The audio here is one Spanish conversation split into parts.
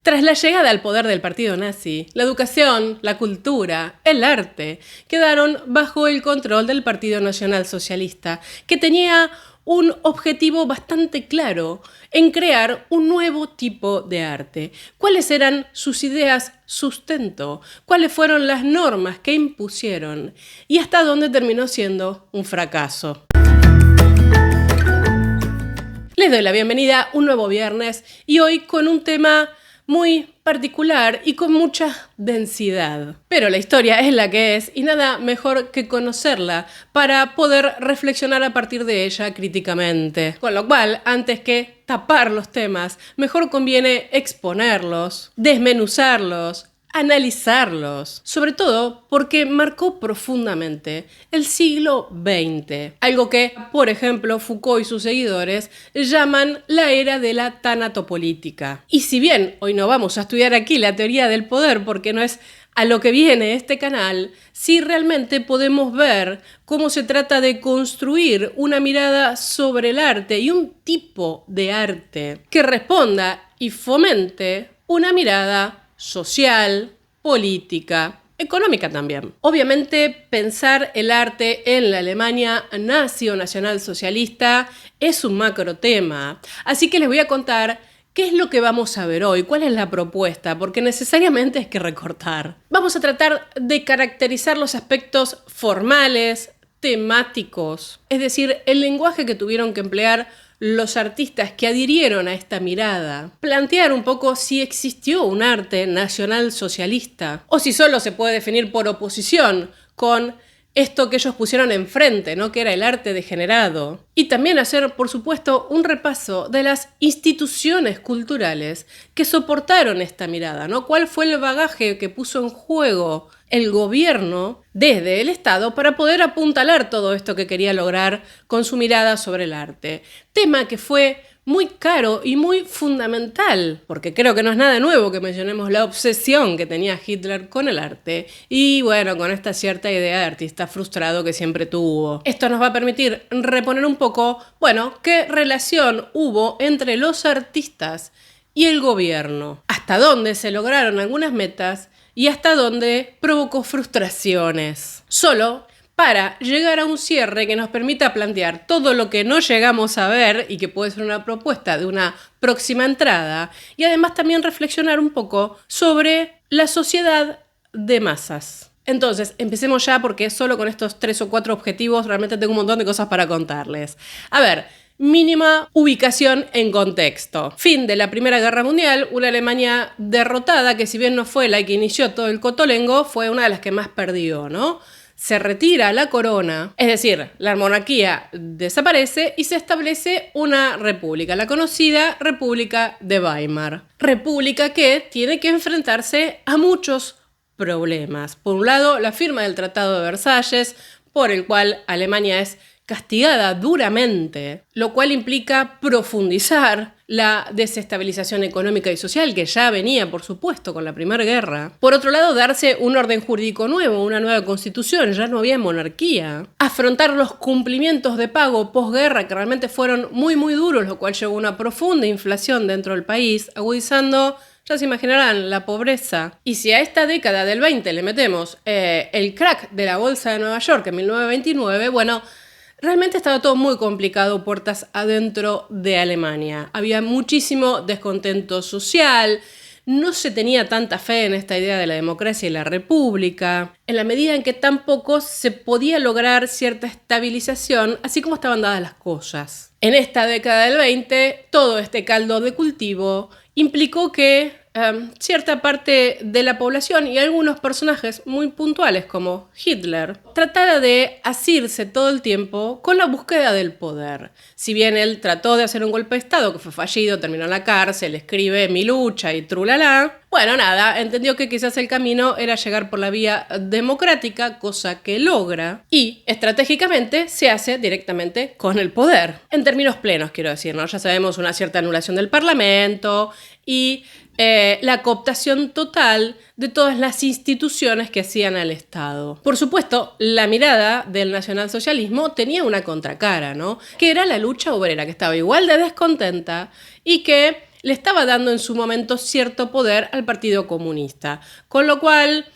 Tras la llegada al poder del partido nazi, la educación, la cultura, el arte quedaron bajo el control del Partido Nacional Socialista, que tenía un objetivo bastante claro en crear un nuevo tipo de arte. ¿Cuáles eran sus ideas sustento? ¿Cuáles fueron las normas que impusieron? ¿Y hasta dónde terminó siendo un fracaso? Les doy la bienvenida a un nuevo viernes y hoy con un tema muy particular y con mucha densidad. Pero la historia es la que es y nada mejor que conocerla para poder reflexionar a partir de ella críticamente. Con lo cual, antes que tapar los temas, mejor conviene exponerlos, desmenuzarlos, analizarlos, sobre todo porque marcó profundamente el siglo XX, algo que, por ejemplo, Foucault y sus seguidores llaman la era de la tanatopolítica. Y si bien hoy no vamos a estudiar aquí la teoría del poder porque no es a lo que viene este canal, sí realmente podemos ver cómo se trata de construir una mirada sobre el arte y un tipo de arte que responda y fomente una mirada social, política, económica también. Obviamente, pensar el arte en la Alemania nazi o nacionalsocialista es un macro tema. Así que les voy a contar qué es lo que vamos a ver hoy, cuál es la propuesta, porque necesariamente hay que recortar. Vamos a tratar de caracterizar los aspectos formales, temáticos, es decir, el lenguaje que tuvieron que emplear los artistas que adhirieron a esta mirada, plantear un poco si existió un arte nacional socialista o si solo se puede definir por oposición con esto que ellos pusieron enfrente, ¿no? Que era el arte degenerado. Y también hacer, por supuesto, un repaso de las instituciones culturales que soportaron esta mirada, ¿no? ¿Cuál fue el bagaje que puso en juego el gobierno desde el Estado para poder apuntalar todo esto que quería lograr con su mirada sobre el arte? Tema que fue muy caro y muy fundamental, porque creo que no es nada nuevo que mencionemos la obsesión que tenía Hitler con el arte y bueno, con esta cierta idea de artista frustrado que siempre tuvo. Esto nos va a permitir reponer un poco, bueno, qué relación hubo entre los artistas y el gobierno, hasta dónde se lograron algunas metas y hasta dónde provocó frustraciones. Solo para llegar a un cierre que nos permita plantear todo lo que no llegamos a ver y que puede ser una propuesta de una próxima entrada y además también reflexionar un poco sobre la sociedad de masas. Entonces, empecemos ya porque solo con estos 3 o 4 objetivos realmente tengo un montón de cosas para contarles. A ver, mínima ubicación en contexto. Fin de la Primera Guerra Mundial, una Alemania derrotada que si bien no fue la que inició todo el cotolengo, fue una de las que más perdió, ¿no? Se retira la corona, es decir, la monarquía desaparece y se establece una república, la conocida República de Weimar. República que tiene que enfrentarse a muchos problemas. Por un lado, la firma del Tratado de Versalles, por el cual Alemania es castigada duramente, lo cual implica profundizar la desestabilización económica y social que ya venía, por supuesto, con la Primera Guerra. Por otro lado, darse un orden jurídico nuevo, una nueva constitución, ya no había monarquía. Afrontar los cumplimientos de pago posguerra que realmente fueron muy duros, lo cual llevó a una profunda inflación dentro del país, agudizando, ya se imaginarán, la pobreza. Y si a esta década del 20 le metemos el crack de la bolsa de Nueva York en 1929, bueno, realmente estaba todo muy complicado puertas adentro de Alemania. Había muchísimo descontento social, no se tenía tanta fe en esta idea de la democracia y la república, en la medida en que tampoco se podía lograr cierta estabilización, así como estaban dadas las cosas. En esta década del 20, todo este caldo de cultivo implicó que cierta parte de la población y algunos personajes muy puntuales como Hitler tratara de asirse todo el tiempo con la búsqueda del poder. Si bien él trató de hacer un golpe de Estado que fue fallido, terminó en la cárcel, escribe Mi lucha y trulala, bueno, nada, entendió que quizás el camino era llegar por la vía democrática, cosa que logra, y estratégicamente se hace directamente con el poder. En términos plenos, quiero decir, ¿no? Ya sabemos una cierta anulación del Parlamento y la cooptación total de todas las instituciones que hacían al Estado. Por supuesto, la mirada del nacionalsocialismo tenía una contracara, ¿no? Que era la lucha obrera, que estaba igual de descontenta y que le estaba dando en su momento cierto poder al Partido Comunista. Con lo cual,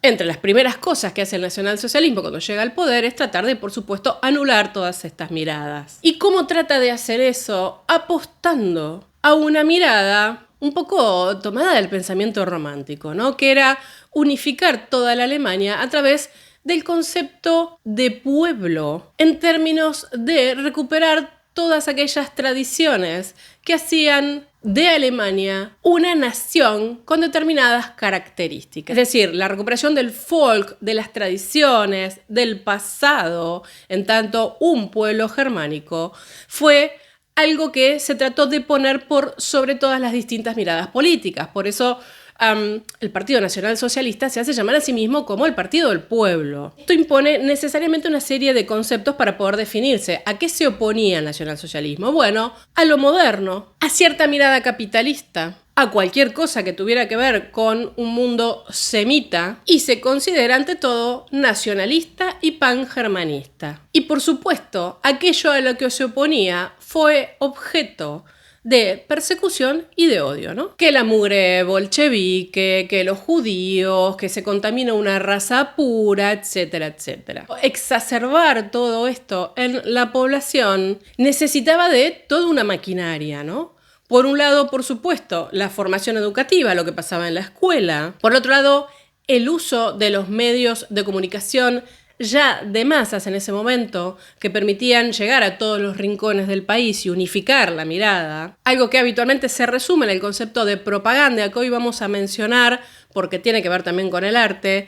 entre las primeras cosas que hace el nacionalsocialismo cuando llega al poder es tratar de, por supuesto, anular todas estas miradas. ¿Y cómo trata de hacer eso? Apostando a una mirada un poco tomada del pensamiento romántico, ¿no? Que era unificar toda la Alemania a través del concepto de pueblo, en términos de recuperar todas aquellas tradiciones que hacían de Alemania una nación con determinadas características. Es decir, la recuperación del folk, de las tradiciones, del pasado, en tanto un pueblo germánico, fue algo que se trató de poner por sobre todas las distintas miradas políticas. Por eso el Partido Nacional Socialista se hace llamar a sí mismo como el Partido del Pueblo. Esto impone necesariamente una serie de conceptos para poder definirse. ¿A qué se oponía el nacionalsocialismo? Bueno, a lo moderno, a cierta mirada capitalista, a cualquier cosa que tuviera que ver con un mundo semita, y se considera ante todo nacionalista y pangermanista. Y por supuesto, aquello a lo que se oponía fue objeto de persecución y de odio, ¿no? Que la mugre bolchevique, que los judíos, que se contamina una raza pura, etcétera, etcétera. Exacerbar todo esto en la población necesitaba de toda una maquinaria, ¿no? Por un lado, por supuesto, la formación educativa, lo que pasaba en la escuela. Por otro lado, el uso de los medios de comunicación ya de masas en ese momento, que permitían llegar a todos los rincones del país y unificar la mirada, algo que habitualmente se resume en el concepto de propaganda, que hoy vamos a mencionar porque tiene que ver también con el arte,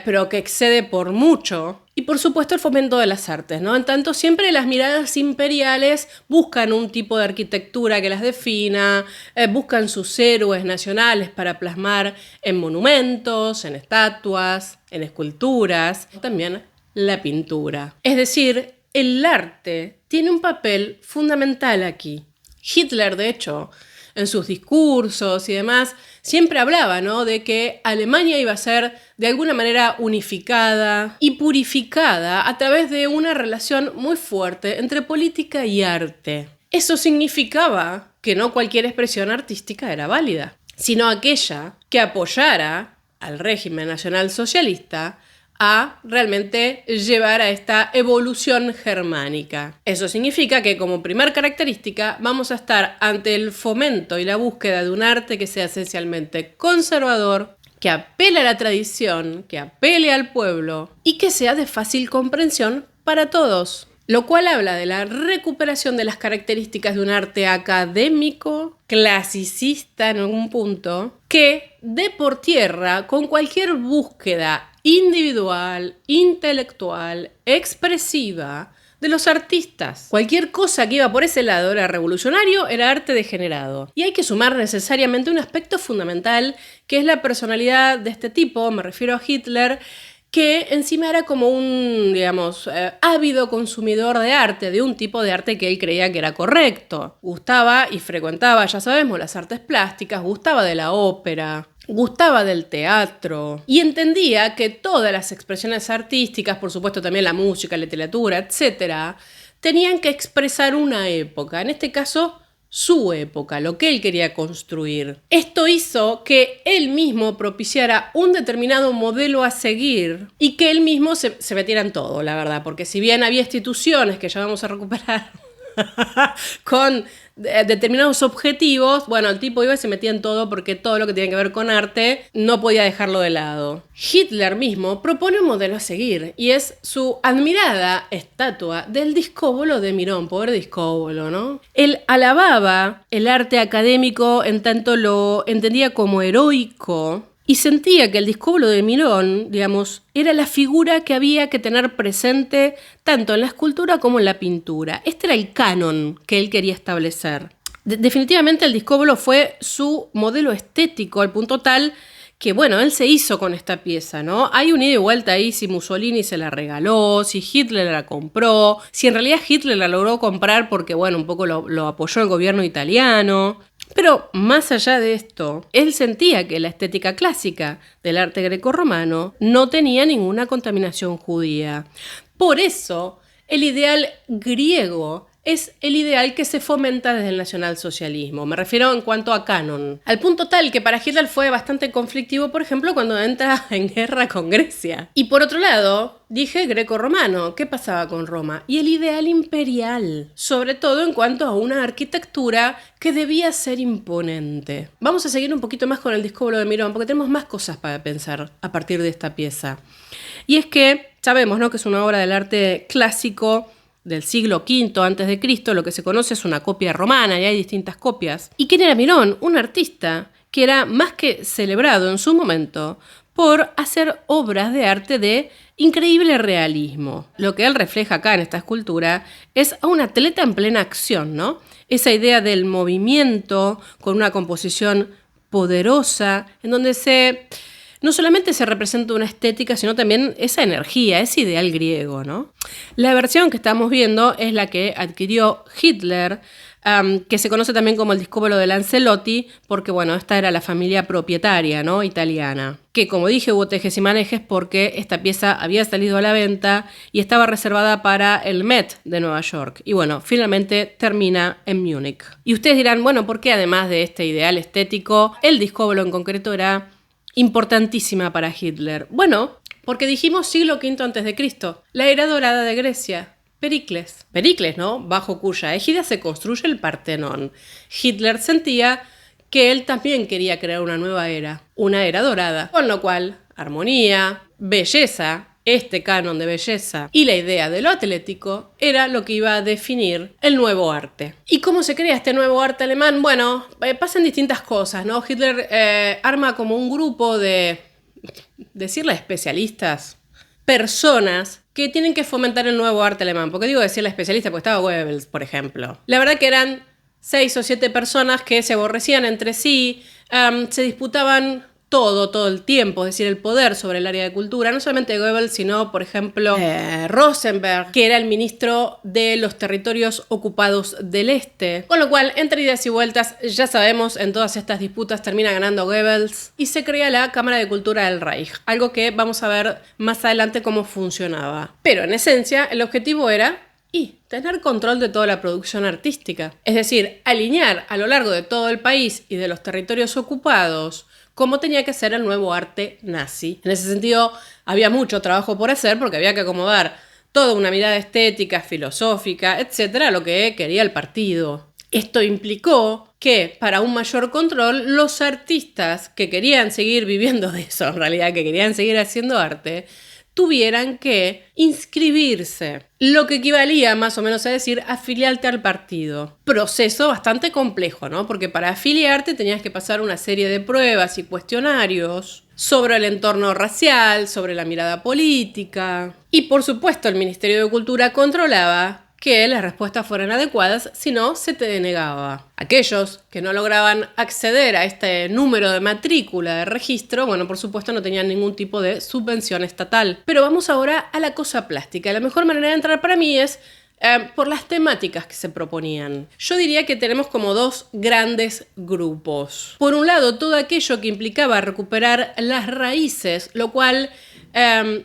pero que excede por mucho. Y por supuesto el fomento de las artes, ¿no? En tanto, siempre las miradas imperiales buscan un tipo de arquitectura que las defina, buscan sus héroes nacionales para plasmar en monumentos, en estatuas, en esculturas, también la pintura. Es decir, el arte tiene un papel fundamental aquí. Hitler, de hecho, en sus discursos y demás, siempre hablaba, ¿no?, de que Alemania iba a ser de alguna manera unificada y purificada a través de una relación muy fuerte entre política y arte. Eso significaba que no cualquier expresión artística era válida, sino aquella que apoyara al régimen nacionalsocialista a realmente llevar a esta evolución germánica. Eso significa que como primer característica vamos a estar ante el fomento y la búsqueda de un arte que sea esencialmente conservador, que apele a la tradición, que apele al pueblo y que sea de fácil comprensión para todos. Lo cual habla de la recuperación de las características de un arte académico, clasicista en algún punto, que de por tierra con cualquier búsqueda individual, intelectual, expresiva de los artistas. Cualquier cosa que iba por ese lado era revolucionario, era arte degenerado. Y hay que sumar necesariamente un aspecto fundamental que es la personalidad de este tipo, me refiero a Hitler, que encima era como un, digamos, ávido consumidor de arte, de un tipo de arte que él creía que era correcto. Gustaba y frecuentaba, ya sabemos, las artes plásticas, gustaba de la ópera, gustaba del teatro y entendía que todas las expresiones artísticas, por supuesto también la música, la literatura, etc., tenían que expresar una época, en este caso su época, lo que él quería construir. Esto hizo que él mismo propiciara un determinado modelo a seguir y que él mismo se metiera en todo, la verdad, porque si bien había instituciones que ya vamos a recuperar con determinados objetivos, bueno, el tipo iba y se metía en todo porque todo lo que tiene que ver con arte no podía dejarlo de lado. Hitler mismo propone un modelo a seguir y es su admirada estatua del discóbolo de Mirón, pobre discóbolo, ¿no? Él alababa el arte académico en tanto lo entendía como heroico y sentía que el discóbolo de Mirón, digamos, era la figura que había que tener presente tanto en la escultura como en la pintura. Este era el canon que él quería establecer. Definitivamente el discóbolo fue su modelo estético, al punto tal que, bueno, él se hizo con esta pieza, ¿no? Hay un ida y vuelta ahí si Mussolini se la regaló, si Hitler la compró, si en realidad Hitler la logró comprar porque, bueno, un poco lo apoyó el gobierno italiano. Pero más allá de esto, él sentía que la estética clásica del arte grecorromano no tenía ninguna contaminación judía. Por eso, el ideal griego es el ideal que se fomenta desde el nacionalsocialismo. Me refiero en cuanto a canon. Al punto tal que para Hitler fue bastante conflictivo, por ejemplo, cuando entra en guerra con Grecia. Y por otro lado, dije greco-romano. ¿Qué pasaba con Roma? Y el ideal imperial, sobre todo en cuanto a una arquitectura que debía ser imponente. Vamos a seguir un poquito más con el Discóbolo de Mirón, porque tenemos más cosas para pensar a partir de esta pieza. Y es que sabemos, ¿no?, que es una obra del arte clásico del siglo V a.C., lo que se conoce es una copia romana, y hay distintas copias. ¿Y quién era Mirón? Un artista que era más que celebrado en su momento por hacer obras de arte de increíble realismo. Lo que él refleja acá en esta escultura es a un atleta en plena acción, ¿no? Esa idea del movimiento con una composición poderosa, en donde no solamente se representa una estética, sino también esa energía, ese ideal griego, ¿no? La versión que estamos viendo es la que adquirió Hitler, que se conoce también como el Discóbolo de Lancelotti, porque, bueno, esta era la familia propietaria, ¿no?, italiana. Que, como dije, hubo tejes y manejes porque esta pieza había salido a la venta y estaba reservada para el Met de Nueva York. Y, bueno, finalmente termina en Múnich. Y ustedes dirán, bueno, ¿por qué además de este ideal estético, el Discóbolo en concreto era importantísima para Hitler? Bueno, porque dijimos siglo V a.C., la era dorada de Grecia. Pericles, ¿no?, bajo cuya égida se construye el Partenón. Hitler sentía que él también quería crear una nueva era, una era dorada, con lo cual armonía, belleza, este canon de belleza y la idea de lo atlético era lo que iba a definir el nuevo arte. ¿Y cómo se crea este nuevo arte alemán? Bueno, pasan distintas cosas, ¿no? Hitler arma como un grupo de, decirle especialistas, personas que tienen que fomentar el nuevo arte alemán. ¿Por qué digo decirle especialista? Porque estaba Goebbels, por ejemplo. La verdad que eran 6 o 7 personas que se aborrecían entre sí, se disputaban todo el tiempo, es decir, el poder sobre el área de cultura, no solamente Goebbels, sino, por ejemplo, Rosenberg, que era el ministro de los territorios ocupados del Este. Con lo cual, entre idas y vueltas, ya sabemos, en todas estas disputas termina ganando Goebbels y se crea la Cámara de Cultura del Reich, algo que vamos a ver más adelante cómo funcionaba. Pero, en esencia, el objetivo era tener control de toda la producción artística. Es decir, alinear a lo largo de todo el país y de los territorios ocupados cómo tenía que ser el nuevo arte nazi. En ese sentido, había mucho trabajo por hacer porque había que acomodar toda una mirada estética, filosófica, etcétera, a lo que quería el partido. Esto implicó que, para un mayor control, los artistas que querían seguir viviendo de eso, en realidad, que querían seguir haciendo arte, tuvieran que inscribirse, lo que equivalía más o menos a decir afiliarte al partido. Proceso bastante complejo, ¿no? Porque para afiliarte tenías que pasar una serie de pruebas y cuestionarios sobre el entorno racial, sobre la mirada política. Y por supuesto el Ministerio de Cultura controlaba que las respuestas fueran adecuadas, si no, se te denegaba. Aquellos que no lograban acceder a este número de matrícula de registro, bueno, por supuesto no tenían ningún tipo de subvención estatal. Pero vamos ahora a la cosa plástica. La mejor manera de entrar para mí es por las temáticas que se proponían. Yo diría que tenemos como 2 grandes grupos. Por un lado, todo aquello que implicaba recuperar las raíces, lo cual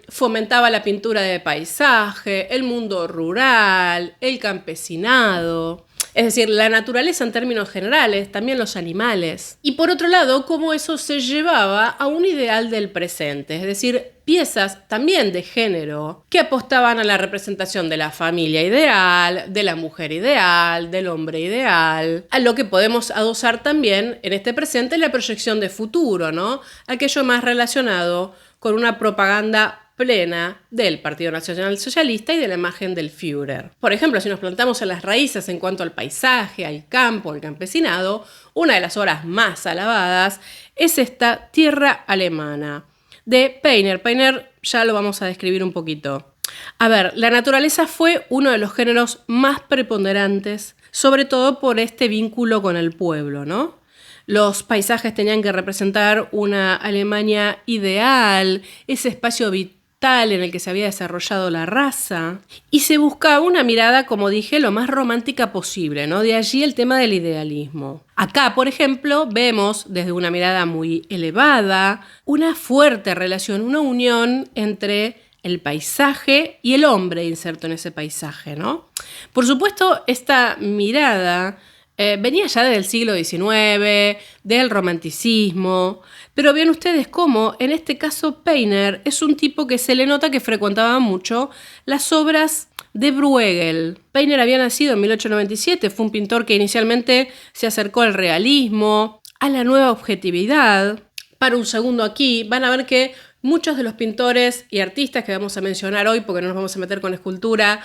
fomentaba la pintura de paisaje, el mundo rural, el campesinado, es decir, la naturaleza en términos generales, también los animales. Y por otro lado, cómo eso se llevaba a un ideal del presente, es decir, piezas también de género que apostaban a la representación de la familia ideal, de la mujer ideal, del hombre ideal, a lo que podemos adosar también en este presente la proyección de futuro, ¿no? Aquello más relacionado con una propaganda plena del Partido Nacional Socialista y de la imagen del Führer. Por ejemplo, si nos plantamos en las raíces en cuanto al paisaje, al campo, al campesinado, una de las obras más alabadas es esta Tierra Alemana, de Peiner. Peiner ya lo vamos a describir un poquito. A ver, la naturaleza fue uno de los géneros más preponderantes, sobre todo por este vínculo con el pueblo, ¿no? Los paisajes tenían que representar una Alemania ideal, ese espacio vital en el que se había desarrollado la raza, y se buscaba una mirada, como dije, lo más romántica posible, ¿no? De allí el tema del idealismo. Acá, por ejemplo, vemos desde una mirada muy elevada una fuerte relación, una unión entre el paisaje y el hombre inserto en ese paisaje, ¿no? Por supuesto, esta mirada venía ya del siglo XIX, del romanticismo, pero ven ustedes cómo, en este caso, Painter es un tipo que se le nota que frecuentaba mucho las obras de Bruegel. Painter había nacido en 1897, fue un pintor que inicialmente se acercó al realismo, a la nueva objetividad. Para un segundo aquí, van a ver que muchos de los pintores y artistas que vamos a mencionar hoy, porque no nos vamos a meter con escultura,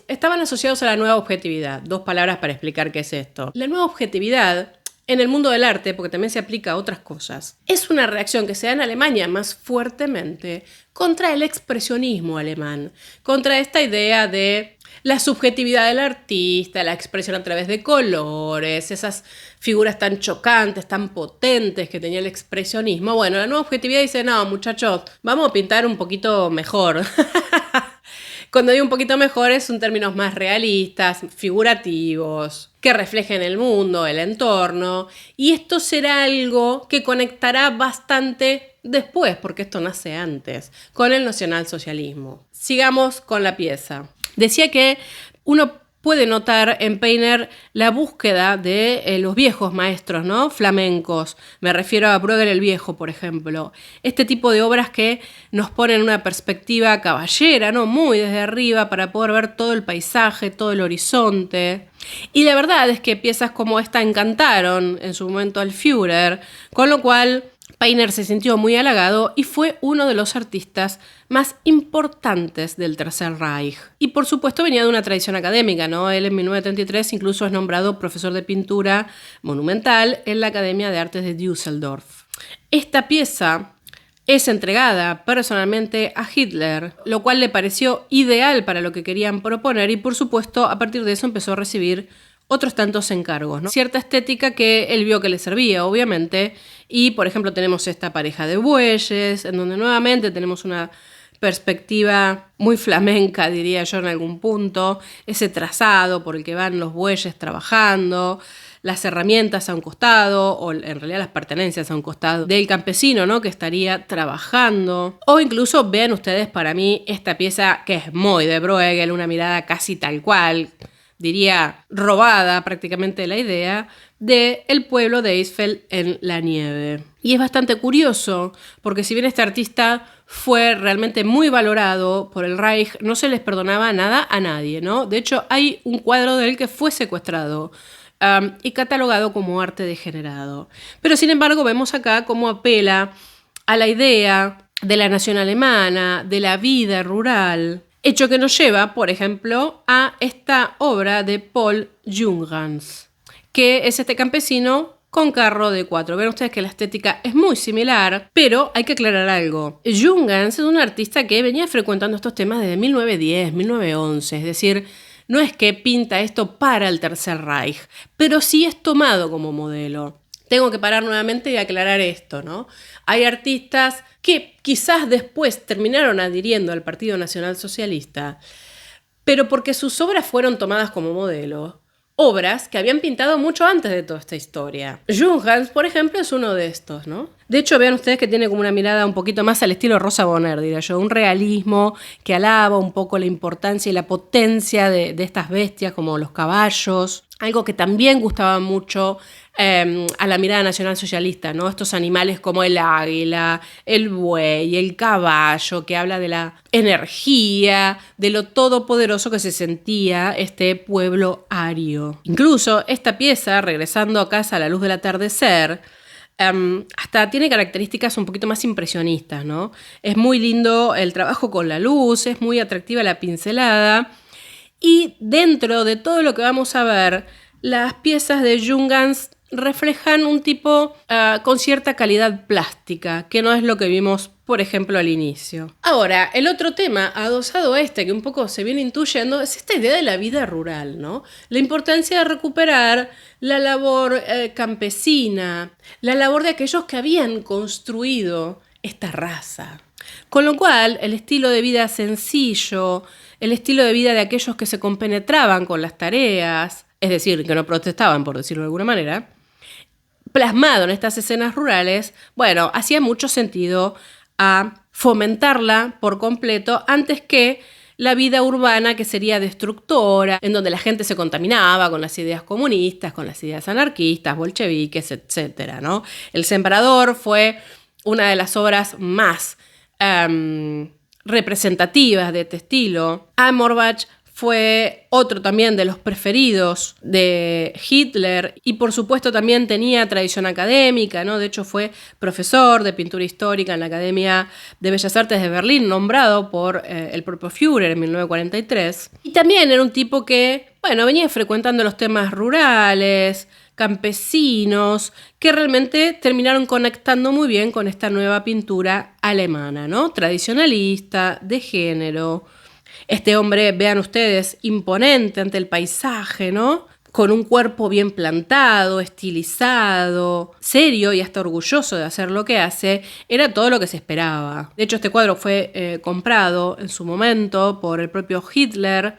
estaban asociados a la nueva objetividad. 2 palabras para explicar qué es esto. La nueva objetividad, en el mundo del arte, porque también se aplica a otras cosas, es una reacción que se da en Alemania más fuertemente contra el expresionismo alemán, contra esta idea de la subjetividad del artista, la expresión a través de colores, esas figuras tan chocantes, tan potentes que tenía el expresionismo. Bueno, la nueva objetividad dice, no, muchachos, vamos a pintar un poquito mejor. Cuando digo un poquito mejor son términos más realistas, figurativos, que reflejen el mundo, el entorno, y esto será algo que conectará bastante después, porque esto nace antes, con el nacionalsocialismo. Sigamos con la pieza. Decía que uno puede notar en Painter la búsqueda de los viejos maestros, ¿no? Flamencos. Me refiero a Bruegel el Viejo, por ejemplo. Este tipo de obras que nos ponen una perspectiva caballera, ¿no? Muy desde arriba para poder ver todo el paisaje, todo el horizonte. Y la verdad es que piezas como esta encantaron en su momento al Führer, con lo cual Painter se sintió muy halagado y fue uno de los artistas más importantes del Tercer Reich. Y por supuesto venía de una tradición académica, ¿no? Él en 1933 incluso es nombrado profesor de pintura monumental en la Academia de Artes de Düsseldorf. Esta pieza es entregada personalmente a Hitler, lo cual le pareció ideal para lo que querían proponer y por supuesto a partir de eso empezó a recibir otros tantos encargos, ¿no? Cierta estética que él vio que le servía, obviamente, y por ejemplo tenemos esta pareja de bueyes, en donde nuevamente tenemos una perspectiva muy flamenca, diría yo en algún punto, ese trazado por el que van los bueyes trabajando, las herramientas a un costado, o en realidad las pertenencias a un costado del campesino, ¿no? Que estaría trabajando. O incluso vean ustedes para mí esta pieza que es muy de Bruegel, una mirada casi tal cual, diría robada prácticamente la idea, de el pueblo de Eisfeld en la nieve. Y es bastante curioso, porque si bien este artista fue realmente muy valorado por el Reich, no se les perdonaba nada a nadie, ¿no? De hecho, hay un cuadro de él que fue secuestrado y catalogado como arte degenerado. Pero sin embargo, vemos acá cómo apela a la idea de la nación alemana, de la vida rural, hecho que nos lleva, por ejemplo, a esta obra de Paul Junghans, que es este campesino con carro de 4. Ven ustedes que la estética es muy similar, pero hay que aclarar algo. Junghans es un artista que venía frecuentando estos temas desde 1910, 1911, es decir, no es que pinta esto para el Tercer Reich, pero sí es tomado como modelo. Tengo que parar nuevamente y aclarar esto, ¿no? Hay artistas que quizás después terminaron adhiriendo al Partido Nacional Socialista, pero porque sus obras fueron tomadas como modelo. Obras que habían pintado mucho antes de toda esta historia. Junghans, por ejemplo, es uno de estos, ¿no? De hecho, vean ustedes que tiene como una mirada un poquito más al estilo Rosa Bonheur, diría yo. Un realismo que alaba un poco la importancia y la potencia de estas bestias como los caballos. Algo que también gustaba mucho a la mirada nacionalsocialista, ¿no? Estos animales como el águila, el buey, el caballo, que habla de la energía, de lo todopoderoso que se sentía este pueblo ario. Incluso esta pieza, regresando a casa a la luz del atardecer, hasta tiene características un poquito más impresionistas, ¿no? Es muy lindo el trabajo con la luz, es muy atractiva la pincelada. Y dentro de todo lo que vamos a ver, las piezas de Junghans reflejan un tipo con cierta calidad plástica, que no es lo que vimos, por ejemplo, al inicio. Ahora, el otro tema adosado a este, que un poco se viene intuyendo, es esta idea de la vida rural, ¿no? La importancia de recuperar la labor campesina, la labor de aquellos que habían construido esta raza. Con lo cual, el estilo de vida sencillo, el estilo de vida de aquellos que se compenetraban con las tareas, es decir, que no protestaban, por decirlo de alguna manera, plasmado en estas escenas rurales, bueno, hacía mucho sentido a fomentarla por completo antes que la vida urbana, que sería destructora, en donde la gente se contaminaba con las ideas comunistas, con las ideas anarquistas, bolcheviques, etc., ¿no? El Sembrador fue una de las obras más representativas de este estilo. Amorbach fue otro también de los preferidos de Hitler y por supuesto también tenía tradición académica, ¿no? De hecho fue profesor de pintura histórica en la Academia de Bellas Artes de Berlín, nombrado por el propio Führer en 1943. Y también era un tipo que, venía frecuentando los temas rurales, campesinos, que realmente terminaron conectando muy bien con esta nueva pintura alemana, ¿no? Tradicionalista, de género. Este hombre, vean ustedes, imponente ante el paisaje, ¿no? Con un cuerpo bien plantado, estilizado, serio y hasta orgulloso de hacer lo que hace, era todo lo que se esperaba. De hecho, este cuadro fue comprado en su momento por el propio Hitler.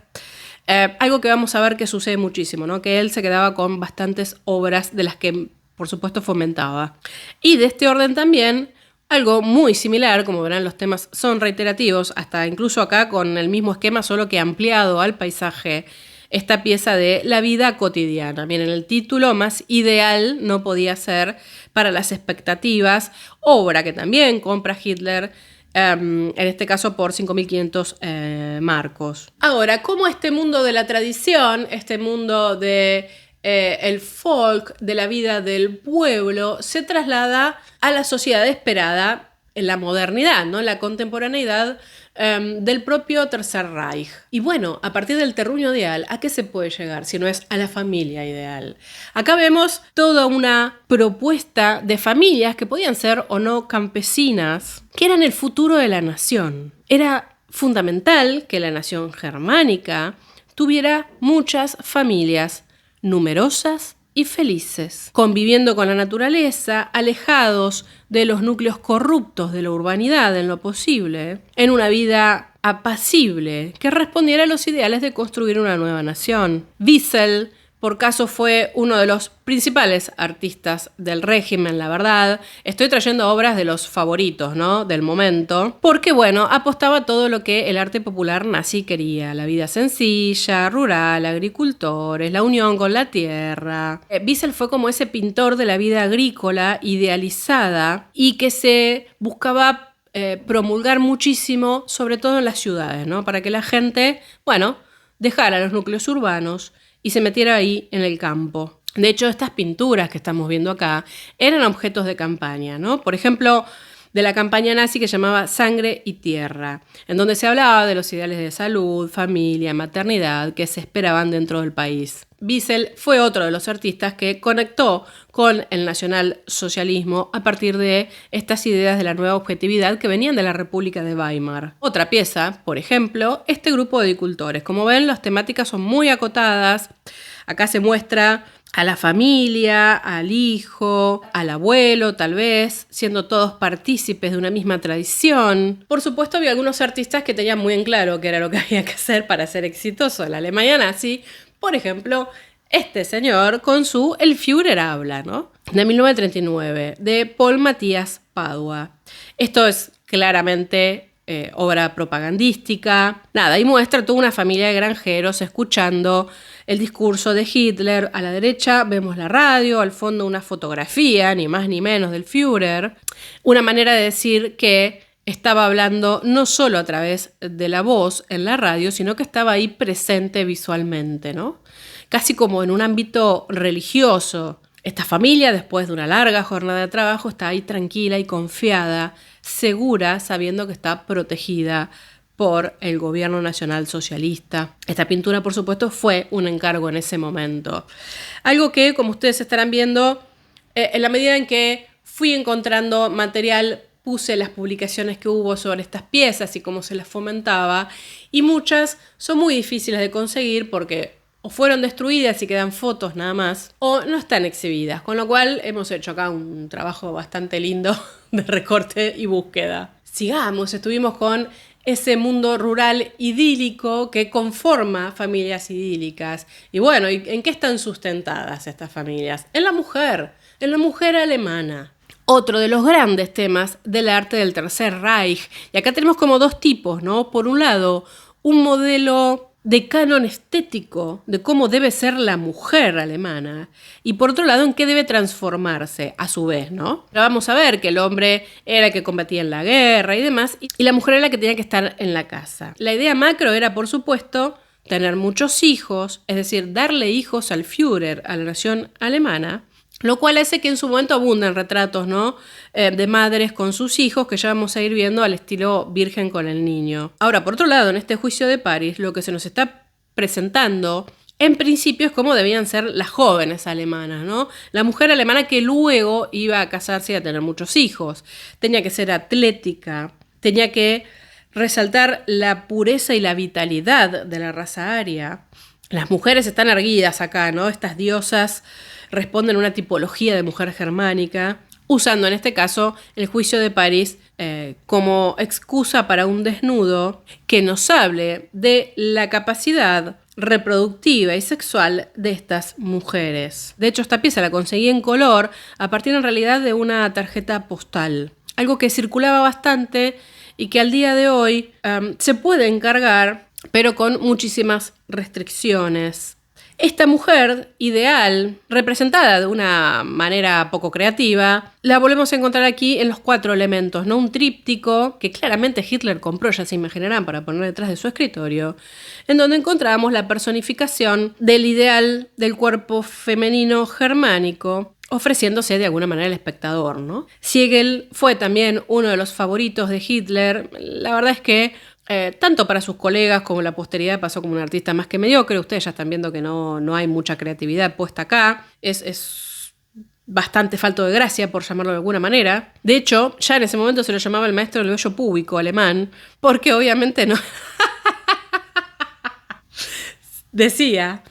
Algo que vamos a ver que sucede muchísimo, ¿no? Que él se quedaba con bastantes obras de las que, por supuesto, fomentaba. Y de este orden también, algo muy similar, como verán, los temas son reiterativos, hasta incluso acá con el mismo esquema, solo que ampliado al paisaje, esta pieza de la vida cotidiana. Miren, el título más ideal no podía ser para las expectativas, obra que también compra Hitler, en este caso por 5.500 marcos. Ahora, ¿cómo este mundo de la tradición, este mundo de el folk, de la vida del pueblo, se traslada a la sociedad esperada en la modernidad, ¿no? La contemporaneidad del propio Tercer Reich? Y bueno, a partir del terruño ideal, ¿a qué se puede llegar si no es a la familia ideal? Acá vemos toda una propuesta de familias que podían ser o no campesinas, que eran el futuro de la nación. Era fundamental que la nación germánica tuviera muchas familias numerosas y felices, conviviendo con la naturaleza, alejados de los núcleos corruptos de la urbanidad en lo posible, en una vida apacible que respondiera a los ideales de construir una nueva nación. Wiesel, por caso, fue uno de los principales artistas del régimen, la verdad. Estoy trayendo obras de los favoritos, ¿no? Del momento. Porque, apostaba todo lo que el arte popular nazi quería. La vida sencilla, rural, agricultores, la unión con la tierra. Wiesel fue como ese pintor de la vida agrícola idealizada y que se buscaba promulgar muchísimo, sobre todo en las ciudades, ¿no? Para que la gente, dejara los núcleos urbanos y se metiera ahí en el campo. De hecho, estas pinturas que estamos viendo acá eran objetos de campaña, ¿no? Por ejemplo, de la campaña nazi que llamaba Sangre y Tierra, en donde se hablaba de los ideales de salud, familia, maternidad que se esperaban dentro del país. Wiesel fue otro de los artistas que conectó con el nacionalsocialismo a partir de estas ideas de la nueva objetividad que venían de la República de Weimar. Otra pieza, por ejemplo, este grupo de agricultores. Como ven, las temáticas son muy acotadas. Acá se muestra a la familia, al hijo, al abuelo, tal vez, siendo todos partícipes de una misma tradición. Por supuesto, había algunos artistas que tenían muy en claro qué era lo que había que hacer para ser exitoso en la Alemania nazi. Por ejemplo, este señor con su El Führer habla, ¿no? De 1939, de Paul Matthias Padua. Esto es claramente obra propagandística. Y muestra toda una familia de granjeros escuchando el discurso de Hitler. A la derecha vemos la radio, al fondo una fotografía, ni más ni menos, del Führer. Una manera de decir que estaba hablando no solo a través de la voz en la radio, sino que estaba ahí presente visualmente, ¿no? Casi como en un ámbito religioso. Esta familia, después de una larga jornada de trabajo, está ahí tranquila y confiada, segura, sabiendo que está protegida por el gobierno nacional socialista. Esta pintura, por supuesto, fue un encargo en ese momento. Algo que, como ustedes estarán viendo, en la medida en que fui encontrando material, puse las publicaciones que hubo sobre estas piezas y cómo se las fomentaba, y muchas son muy difíciles de conseguir porque o fueron destruidas y quedan fotos nada más, o no están exhibidas, con lo cual hemos hecho acá un trabajo bastante lindo de recorte y búsqueda. Sigamos, estuvimos con ese mundo rural idílico que conforma familias idílicas. Y ¿y en qué están sustentadas estas familias? En la mujer alemana. otro de los grandes temas del arte del Tercer Reich. Y acá tenemos como dos tipos, ¿no? Por un lado, un modelo de canon estético de cómo debe ser la mujer alemana y por otro lado en qué debe transformarse a su vez, ¿no? Pero vamos a ver que el hombre era el que combatía en la guerra y demás y la mujer era la que tenía que estar en la casa. La idea macro era, por supuesto, tener muchos hijos, es decir, darle hijos al Führer, a la nación alemana, lo cual hace que en su momento abundan retratos, ¿no? De madres con sus hijos, que ya vamos a ir viendo al estilo virgen con el niño. Ahora, por otro lado, en este juicio de París, lo que se nos está presentando, en principio, es cómo debían ser las jóvenes alemanas, ¿no? La mujer alemana que luego iba a casarse y a tener muchos hijos. Tenía que ser atlética, tenía que resaltar la pureza y la vitalidad de la raza aria. Las mujeres están erguidas acá, ¿no? Estas diosas responden a una tipología de mujer germánica, usando en este caso el juicio de París como excusa para un desnudo que nos hable de la capacidad reproductiva y sexual de estas mujeres. De hecho, esta pieza la conseguí en color a partir en realidad de una tarjeta postal, algo que circulaba bastante y que al día de hoy se puede encargar, pero con muchísimas restricciones. Esta mujer ideal, representada de una manera poco creativa, la volvemos a encontrar aquí en los 4 elementos, ¿no? Un tríptico que claramente Hitler compró, ya se imaginarán, para poner detrás de su escritorio, en donde encontramos la personificación del ideal del cuerpo femenino germánico, ofreciéndose de alguna manera al espectador, ¿no? Siegel fue también uno de los favoritos de Hitler. La verdad es que tanto para sus colegas como la posteridad pasó como un artista más que mediocre. Ustedes ya están viendo que no hay mucha creatividad puesta acá. Es bastante falto de gracia, por llamarlo de alguna manera. De hecho, ya en ese momento se lo llamaba el maestro del vello púbico alemán, porque obviamente no... Decía,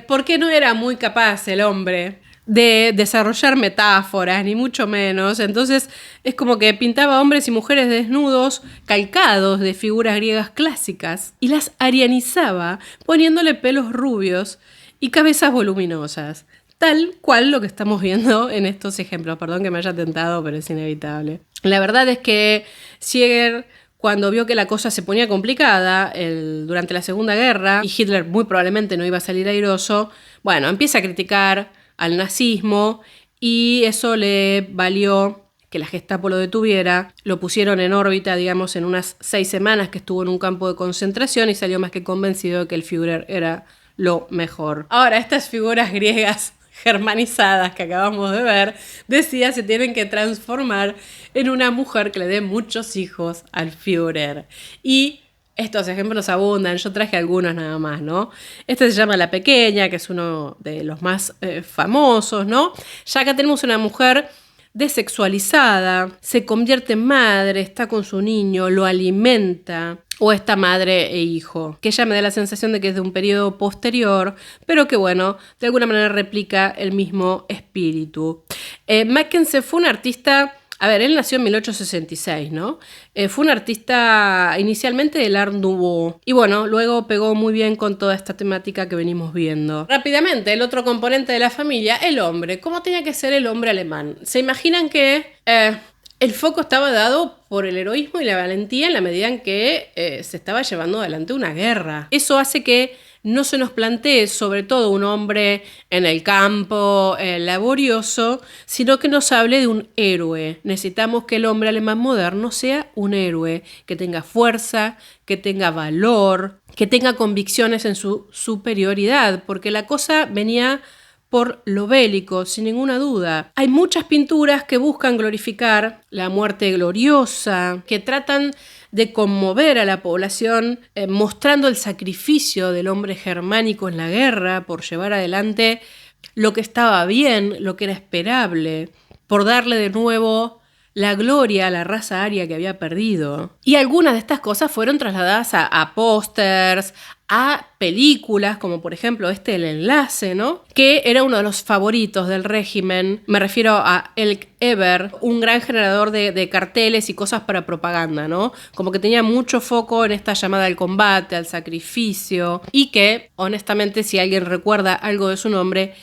porque no era muy capaz el hombre de desarrollar metáforas, ni mucho menos. Entonces es como que pintaba hombres y mujeres desnudos, calcados de figuras griegas clásicas, y las arianizaba poniéndole pelos rubios y cabezas voluminosas. Tal cual lo que estamos viendo en estos ejemplos. Perdón que me haya tentado, pero es inevitable. La verdad es que Siegel, cuando vio que la cosa se ponía complicada durante la Segunda Guerra, y Hitler muy probablemente no iba a salir airoso, bueno, empieza a criticar al nazismo y eso le valió que la Gestapo lo detuviera. Lo pusieron en órbita, digamos, en unas 6 semanas que estuvo en un campo de concentración y salió más que convencido de que el Führer era lo mejor. Ahora, estas figuras griegas germanizadas que acabamos de ver, decía, se tienen que transformar en una mujer que le dé muchos hijos al Führer. Y estos ejemplos abundan, yo traje algunos nada más, ¿no? Este se llama La Pequeña, que es uno de los más famosos, ¿no? Ya acá tenemos una mujer desexualizada, se convierte en madre, está con su niño, lo alimenta, o está madre e hijo, que ella me da la sensación de que es de un periodo posterior, pero que bueno, de alguna manera replica el mismo espíritu. Mackensen fue un artista... A ver, él nació en 1866, ¿no? Fue un artista inicialmente del Art Nouveau. Y bueno, luego pegó muy bien con toda esta temática que venimos viendo. Rápidamente, el otro componente de la familia, el hombre. ¿Cómo tenía que ser el hombre alemán? ¿Se imaginan que el foco estaba dado por el heroísmo y la valentía en la medida en que se estaba llevando adelante una guerra? Eso hace que no se nos plantee sobre todo un hombre en el campo, laborioso, sino que nos hable de un héroe. Necesitamos que el hombre alemán moderno sea un héroe, que tenga fuerza, que tenga valor, que tenga convicciones en su superioridad, porque la cosa venía por lo bélico, sin ninguna duda. Hay muchas pinturas que buscan glorificar la muerte gloriosa, que tratan de conmover a la población, mostrando el sacrificio del hombre germánico en la guerra por llevar adelante lo que estaba bien, lo que era esperable, por darle de nuevo la gloria a la raza aria que había perdido. Y algunas de estas cosas fueron trasladadas a pósters, a películas, como por ejemplo El Enlace, ¿no? Que era uno de los favoritos del régimen. Me refiero a Elk Eber, un gran generador de carteles y cosas para propaganda, ¿no? Como que tenía mucho foco en esta llamada al combate, al sacrificio, y que, honestamente, si alguien recuerda algo de su nombre,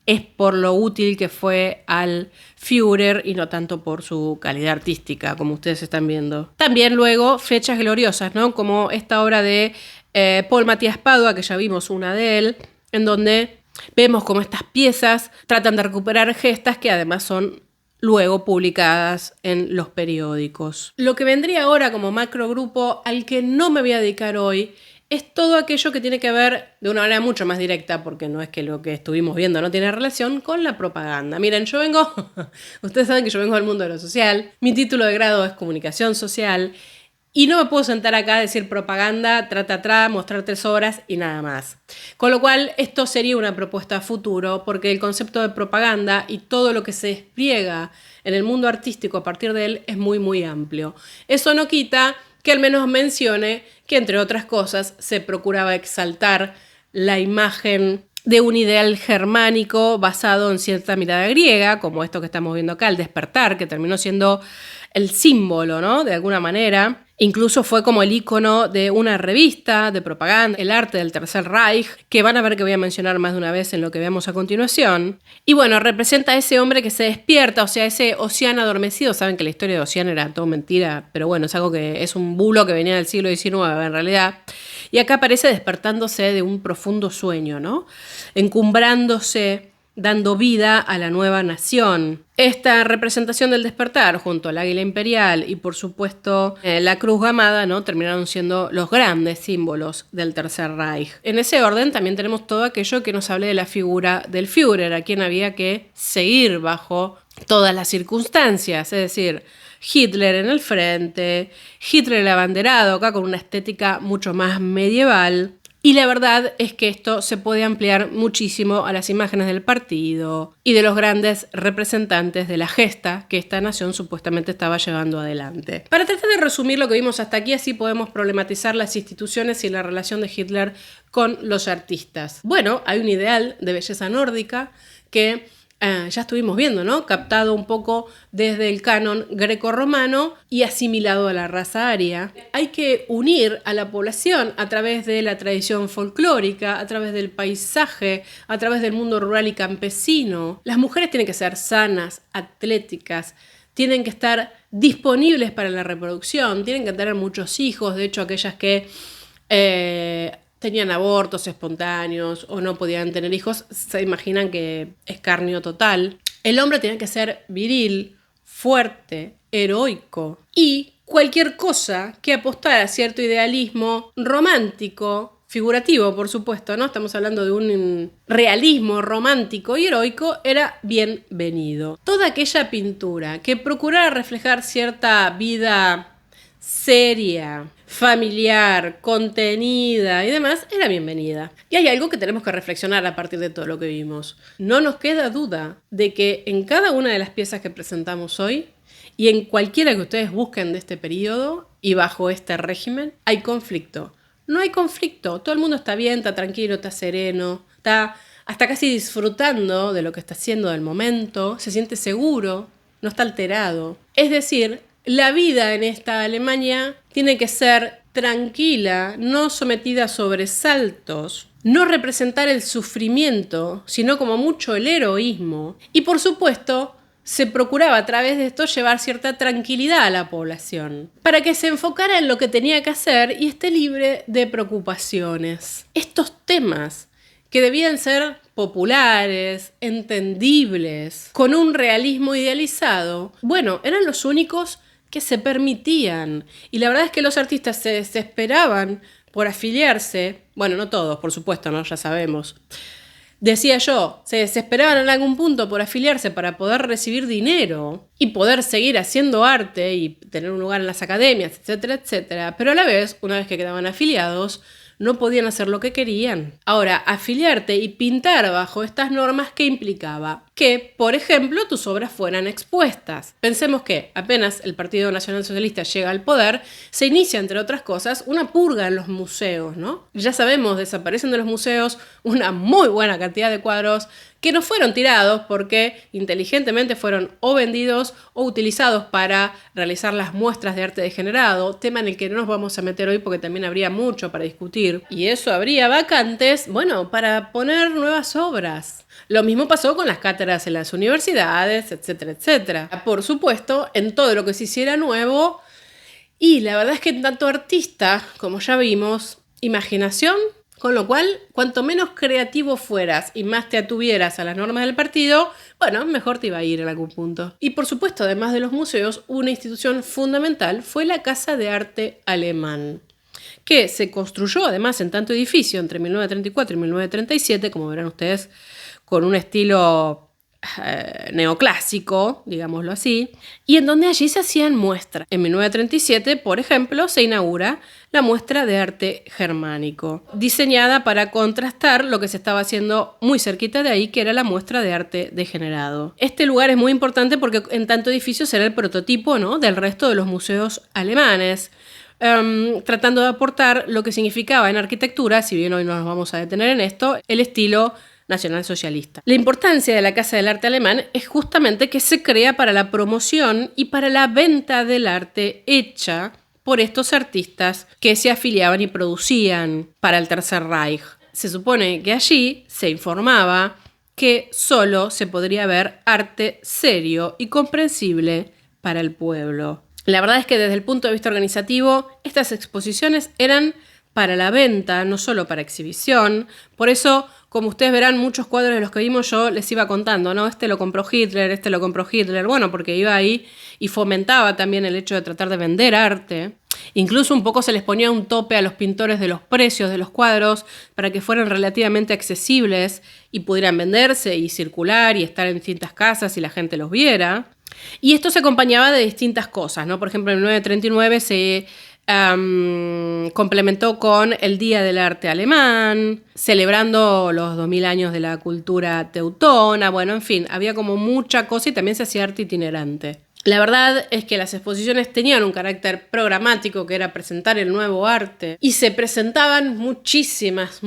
es por lo útil que fue al Führer y no tanto por su calidad artística, como ustedes están viendo. También luego fechas gloriosas, ¿no? Como esta obra de Paul Matías Padua, que ya vimos una de él, en donde vemos cómo estas piezas tratan de recuperar gestas que además son luego publicadas en los periódicos. Lo que vendría ahora como macrogrupo al que no me voy a dedicar hoy es todo aquello que tiene que ver de una manera mucho más directa, porque no es que lo que estuvimos viendo no tiene relación con la propaganda. Miren, yo vengo, ustedes saben que yo vengo del mundo de lo social, mi título de grado es comunicación social y no me puedo sentar acá a decir propaganda, mostrar 3 horas y nada más. Con lo cual, esto sería una propuesta a futuro, porque el concepto de propaganda y todo lo que se despliega en el mundo artístico a partir de él es muy, muy amplio. Eso no quita que al menos mencione que, entre otras cosas, se procuraba exaltar la imagen de un ideal germánico basado en cierta mirada griega, como esto que estamos viendo acá, el despertar, que terminó siendo el símbolo, ¿no? De alguna manera. Incluso fue como el icono de una revista de propaganda, el arte del Tercer Reich, que van a ver que voy a mencionar más de una vez en lo que veamos a continuación. Y bueno, representa a ese hombre que se despierta, o sea, ese Ossian adormecido. Saben que la historia de Ossian era todo mentira, pero bueno, es algo que es un bulo que venía del siglo XIX en realidad. Y acá aparece despertándose de un profundo sueño, ¿no? Encumbrándose, dando vida a la nueva nación. Esta representación del despertar, junto al águila imperial y por supuesto la cruz gamada, ¿no? Terminaron siendo los grandes símbolos del Tercer Reich. En ese orden también tenemos todo aquello que nos hable de la figura del Führer, a quien había que seguir bajo todas las circunstancias, es decir, Hitler en el frente, Hitler el abanderado, acá con una estética mucho más medieval. Y la verdad es que esto se puede ampliar muchísimo a las imágenes del partido y de los grandes representantes de la gesta que esta nación supuestamente estaba llevando adelante. Para tratar de resumir lo que vimos hasta aquí, así podemos problematizar las instituciones y la relación de Hitler con los artistas. Bueno, hay un ideal de belleza nórdica que ya estuvimos viendo, ¿no? Captado un poco desde el canon grecorromano y asimilado a la raza aria. Hay que unir a la población a través de la tradición folclórica, a través del paisaje, a través del mundo rural y campesino. Las mujeres tienen que ser sanas, atléticas, tienen que estar disponibles para la reproducción, tienen que tener muchos hijos. De hecho, aquellas que tenían abortos espontáneos o no podían tener hijos, se imaginan que escarnio total. El hombre tiene que ser viril, fuerte, heroico y cualquier cosa que apostara a cierto idealismo romántico, figurativo por supuesto, ¿no? Estamos hablando de un realismo romántico y heroico, era bienvenido. Toda aquella pintura que procurara reflejar cierta vida seria, familiar, contenida y demás, era bienvenida. Y hay algo que tenemos que reflexionar a partir de todo lo que vimos. No nos queda duda de que en cada una de las piezas que presentamos hoy y en cualquiera que ustedes busquen de este periodo y bajo este régimen, hay conflicto. No hay conflicto, todo el mundo está bien, está tranquilo, está sereno, está hasta casi disfrutando de lo que está haciendo del momento, se siente seguro, no está alterado. Es decir, la vida en esta Alemania tiene que ser tranquila, no sometida a sobresaltos, no representar el sufrimiento, sino como mucho el heroísmo. Y por supuesto, se procuraba a través de esto llevar cierta tranquilidad a la población, para que se enfocara en lo que tenía que hacer y esté libre de preocupaciones. Estos temas que debían ser populares, entendibles, con un realismo idealizado, bueno, eran los únicos que se permitían. Y la verdad es que los artistas se desesperaban por afiliarse. Bueno, no todos, por supuesto, ¿no? Ya sabemos. Decía yo, se desesperaban en algún punto por afiliarse para poder recibir dinero y poder seguir haciendo arte y tener un lugar en las academias, etcétera, etcétera. Pero a la vez, una vez que quedaban afiliados, no podían hacer lo que querían. Ahora, afiliarte y pintar bajo estas normas, ¿qué implicaba? Que, por ejemplo, tus obras fueran expuestas. Pensemos que apenas el Partido Nacional Socialista llega al poder, se inicia, entre otras cosas, una purga en los museos, ¿no? Ya sabemos, desaparecen de los museos una muy buena cantidad de cuadros que no fueron tirados porque inteligentemente fueron o vendidos o utilizados para realizar las muestras de arte degenerado, tema en el que no nos vamos a meter hoy porque también habría mucho para discutir. Y eso habría vacantes, bueno, para poner nuevas obras. Lo mismo pasó con las cátedras en las universidades, etcétera, etcétera. Por supuesto, en todo lo que se hiciera nuevo, y la verdad es que tanto artista, como ya vimos, imaginación, con lo cual, cuanto menos creativo fueras y más te atuvieras a las normas del partido, bueno, mejor te iba a ir en algún punto. Y por supuesto, además de los museos, una institución fundamental fue la Casa de Arte Alemán, que se construyó además en tanto edificio entre 1934 y 1937, como verán ustedes, con un estilo neoclásico, digámoslo así, y en donde allí se hacían muestras. En 1937, por ejemplo, se inaugura la muestra de arte germánico, diseñada para contrastar lo que se estaba haciendo muy cerquita de ahí, que era la muestra de arte degenerado. Este lugar es muy importante porque en tanto edificio será el prototipo, ¿no?, del resto de los museos alemanes. Tratando de aportar lo que significaba en arquitectura, si bien hoy no nos vamos a detener en esto, el estilo nacionalsocialista. La importancia de la Casa del Arte Alemán es justamente que se crea para la promoción y para la venta del arte hecha por estos artistas que se afiliaban y producían para el Tercer Reich. Se supone que allí se informaba que solo se podría ver arte serio y comprensible para el pueblo. La verdad es que desde el punto de vista organizativo, estas exposiciones eran para la venta, no solo para exhibición. Por eso, como ustedes verán, muchos cuadros de los que vimos yo les iba contando, ¿no? Este lo compró Hitler, este lo compró Hitler. Bueno, porque iba ahí y fomentaba también el hecho de tratar de vender arte. Incluso un poco se les ponía un tope a los pintores de los precios de los cuadros para que fueran relativamente accesibles y pudieran venderse y circular y estar en distintas casas y la gente los viera. Y esto se acompañaba de distintas cosas, ¿no? Por ejemplo, en 1939 se complementó con el Día del Arte Alemán, celebrando los 2000 años de la cultura teutona. Bueno, en fin, había como mucha cosa y también se hacía arte itinerante. La verdad es que las exposiciones tenían un carácter programático, que era presentar el nuevo arte, y se presentaban muchísimas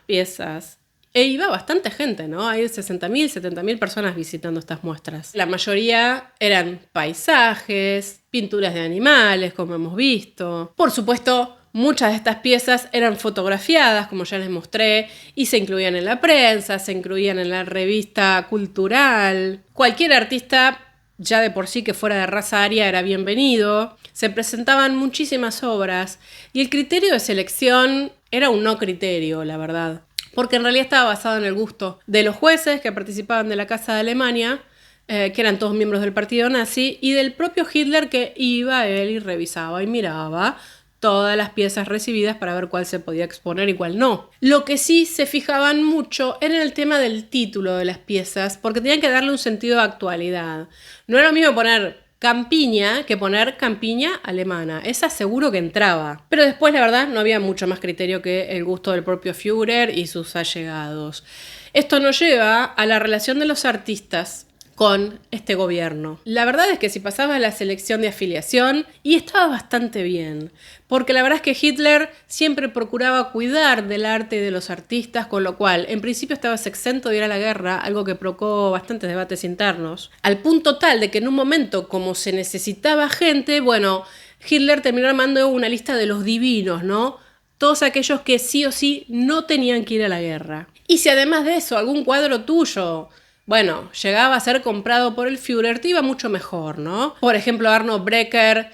piezas. E iba bastante gente, ¿no? Hay 60.000, 70.000 personas visitando estas muestras. La mayoría eran paisajes, pinturas de animales, como hemos visto. Por supuesto, muchas de estas piezas eran fotografiadas, como ya les mostré, y se incluían en la prensa, se incluían en la revista cultural. Cualquier artista, ya de por sí que fuera de raza aria, era bienvenido. Se presentaban muchísimas obras y el criterio de selección era un no criterio, la verdad. Porque en realidad estaba basado en el gusto de los jueces que participaban de la Casa de Alemania, que eran todos miembros del partido nazi, y del propio Hitler, que iba él y revisaba y miraba todas las piezas recibidas para ver cuál se podía exponer y cuál no. Lo que sí se fijaban mucho era en el tema del título de las piezas, porque tenían que darle un sentido de actualidad. No era lo mismo poner campiña que poner campiña alemana. Esa seguro que entraba. Pero después, la verdad, no había mucho más criterio que el gusto del propio Führer y sus allegados. Esto nos lleva a la relación de los artistas con este gobierno. La verdad es que si pasaba la selección de afiliación, y estaba bastante bien, porque la verdad es que Hitler siempre procuraba cuidar del arte y de los artistas, con lo cual en principio estabas exento de ir a la guerra, algo que provocó bastantes debates internos, al punto tal de que en un momento, como se necesitaba gente, bueno, Hitler terminó armando una lista de los divinos, ¿no? Todos aquellos que sí o sí no tenían que ir a la guerra. Y si además de eso algún cuadro tuyo, bueno, llegaba a ser comprado por el Führer, te iba mucho mejor, ¿no? Por ejemplo, Arno Breker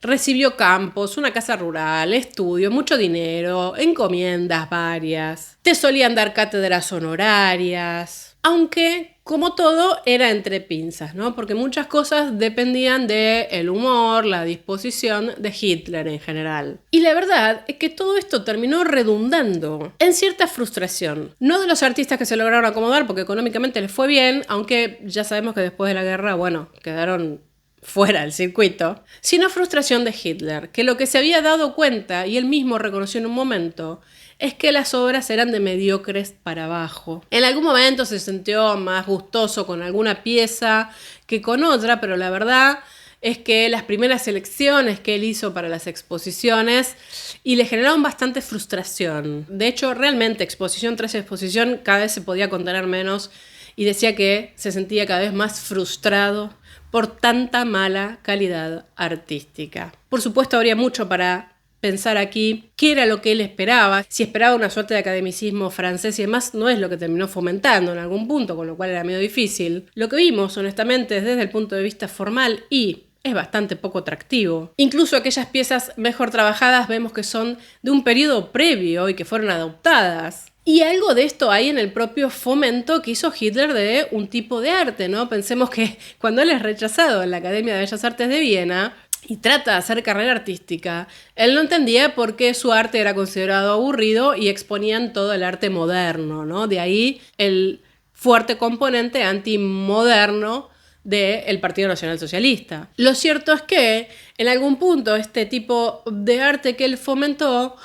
recibió campos, una casa rural, estudio, mucho dinero, encomiendas varias. Te solían dar cátedras honorarias, aunque, como todo, era entre pinzas, ¿no? Porque muchas cosas dependían del humor, la disposición de Hitler en general. Y la verdad es que todo esto terminó redundando en cierta frustración. No de los artistas que se lograron acomodar, porque económicamente les fue bien, aunque ya sabemos que después de la guerra, bueno, quedaron fuera del circuito, sino frustración de Hitler, que lo que se había dado cuenta, y él mismo reconoció en un momento, es que las obras eran de mediocres para abajo. En algún momento se sintió más gustoso con alguna pieza que con otra, pero la verdad es que las primeras selecciones que él hizo para las exposiciones y le generaron bastante frustración. De hecho, realmente exposición tras exposición cada vez se podía contener menos y decía que se sentía cada vez más frustrado por tanta mala calidad artística. Por supuesto, habría mucho para pensar aquí qué era lo que él esperaba, si esperaba una suerte de academicismo francés y demás, no es lo que terminó fomentando en algún punto, con lo cual era medio difícil. Lo que vimos, honestamente, desde el punto de vista formal es bastante poco atractivo. Incluso aquellas piezas mejor trabajadas vemos que son de un periodo previo y que fueron adoptadas. Y algo de esto hay en el propio fomento que hizo Hitler de un tipo de arte, ¿no? Pensemos que cuando él es rechazado en la Academia de Bellas Artes de Viena y trata de hacer carrera artística, él no entendía por qué su arte era considerado aburrido y exponían todo el arte moderno, ¿no? De ahí el fuerte componente antimoderno del Partido Nacional Socialista. Lo cierto es que en algún punto este tipo de arte que él fomentó,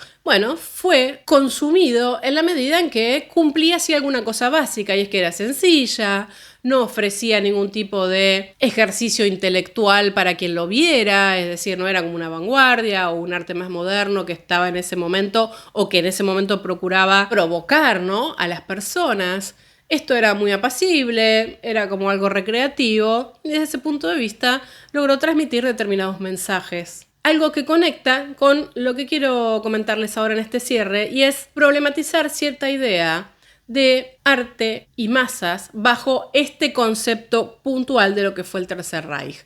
fue consumido en la medida en que cumplía así alguna cosa básica, y es que era sencilla, no ofrecía ningún tipo de ejercicio intelectual para quien lo viera, es decir, no era como una vanguardia o un arte más moderno que estaba en ese momento o que en ese momento procuraba provocar, ¿no?, a las personas. Esto era muy apacible, era como algo recreativo, y desde ese punto de vista logró transmitir determinados mensajes. Algo que conecta con lo que quiero comentarles ahora en este cierre, y es problematizar cierta idea de arte y masas bajo este concepto puntual de lo que fue el Tercer Reich.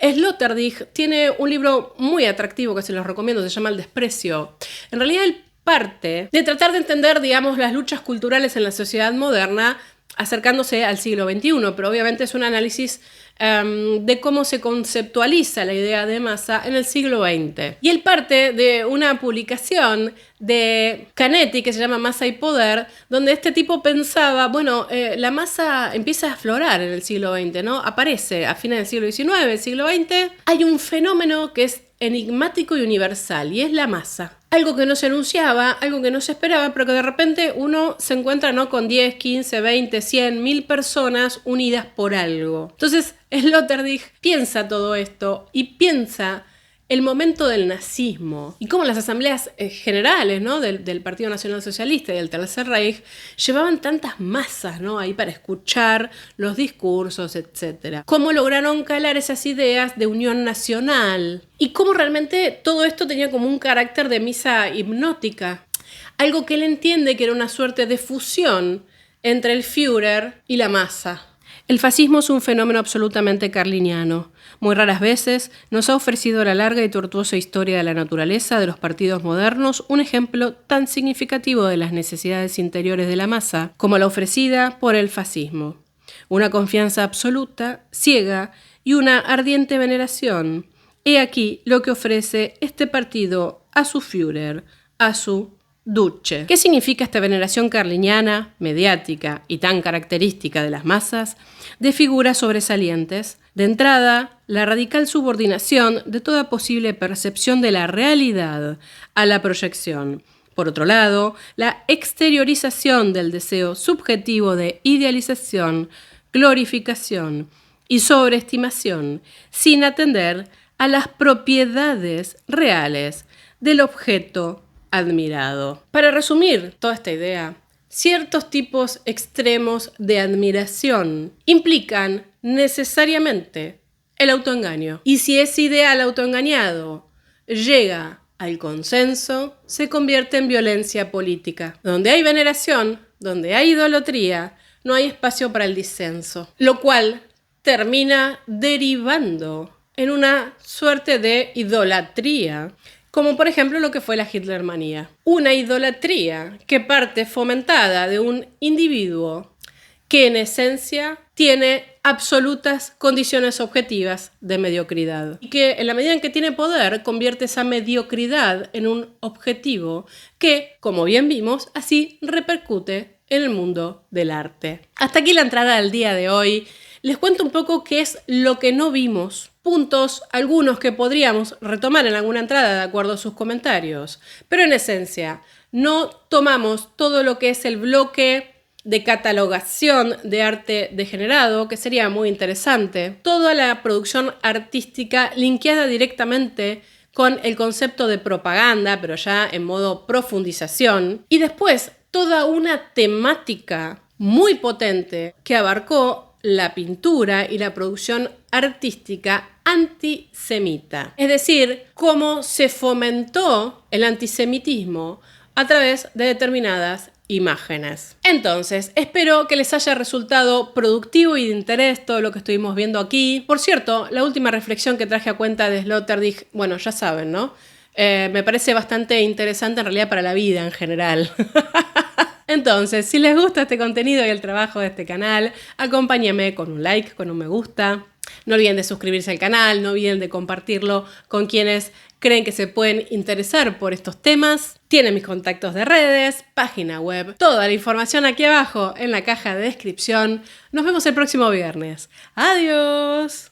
Sloterdijk tiene un libro muy atractivo que se los recomiendo, se llama El desprecio. En realidad él parte de tratar de entender, digamos, las luchas culturales en la sociedad moderna acercándose al siglo XXI, pero obviamente es un análisis de cómo se conceptualiza la idea de masa en el siglo XX. Y él parte de una publicación de Canetti que se llama Masa y Poder, donde este tipo pensaba, la masa empieza a aflorar en el siglo XX, ¿no? Aparece a fines del siglo XIX, siglo XX. Hay un fenómeno que es enigmático y universal, y es la masa. Algo que no se anunciaba, algo que no se esperaba, pero que de repente uno se encuentra, ¿no?, con 10, 15, 20, 100, 1000 personas unidas por algo. Entonces, Sloterdijk piensa todo esto y piensa el momento del nazismo y cómo las asambleas generales, ¿no?, del Partido Nacional Socialista y del Tercer Reich llevaban tantas masas, ¿no?, ahí para escuchar los discursos, etc. Cómo lograron calar esas ideas de unión nacional y cómo realmente todo esto tenía como un carácter de misa hipnótica. Algo que él entiende que era una suerte de fusión entre el Führer y la masa. El fascismo es un fenómeno absolutamente carliniano. Muy raras veces nos ha ofrecido la larga y tortuosa historia de la naturaleza de los partidos modernos un ejemplo tan significativo de las necesidades interiores de la masa como la ofrecida por el fascismo. Una confianza absoluta, ciega y una ardiente veneración. He aquí lo que ofrece este partido a su Führer, a su Duce. ¿Qué significa esta veneración carliniana, mediática y tan característica de las masas? De figuras sobresalientes. De entrada, la radical subordinación de toda posible percepción de la realidad a la proyección. Por otro lado, la exteriorización del deseo subjetivo de idealización, glorificación y sobreestimación, sin atender a las propiedades reales del objeto admirado. Para resumir toda esta idea, ciertos tipos extremos de admiración implican necesariamente el autoengaño. Y si ese ideal autoengañado llega al consenso, se convierte en violencia política. Donde hay veneración, donde hay idolatría, no hay espacio para el disenso, lo cual termina derivando en una suerte de idolatría, como por ejemplo lo que fue la Hitlermanía. Una idolatría que parte fomentada de un individuo que en esencia tiene absolutas condiciones objetivas de mediocridad y que en la medida en que tiene poder convierte esa mediocridad en un objetivo que, como bien vimos, así repercute en el mundo del arte. Hasta aquí la entrada del día de hoy. Les cuento un poco qué es lo que no vimos, puntos algunos que podríamos retomar en alguna entrada de acuerdo a sus comentarios, pero en esencia no tomamos todo lo que es el bloque de catalogación de arte degenerado, que sería muy interesante, toda la producción artística linkeada directamente con el concepto de propaganda, pero ya en modo profundización, y después toda una temática muy potente que abarcó la pintura y la producción artística antisemita. Es decir, cómo se fomentó el antisemitismo a través de determinadas imágenes. Entonces, espero que les haya resultado productivo y de interés todo lo que estuvimos viendo aquí. Por cierto, la última reflexión que traje a cuenta de Sloterdijk, bueno, ya saben, ¿no? Me parece bastante interesante en realidad para la vida en general. Entonces, si les gusta este contenido y el trabajo de este canal, acompáñenme con un like, con un me gusta. No olviden de suscribirse al canal, no olviden de compartirlo con quienes creen que se pueden interesar por estos temas. Tienen mis contactos de redes, página web, toda la información aquí abajo en la caja de descripción. Nos vemos el próximo viernes. ¡Adiós!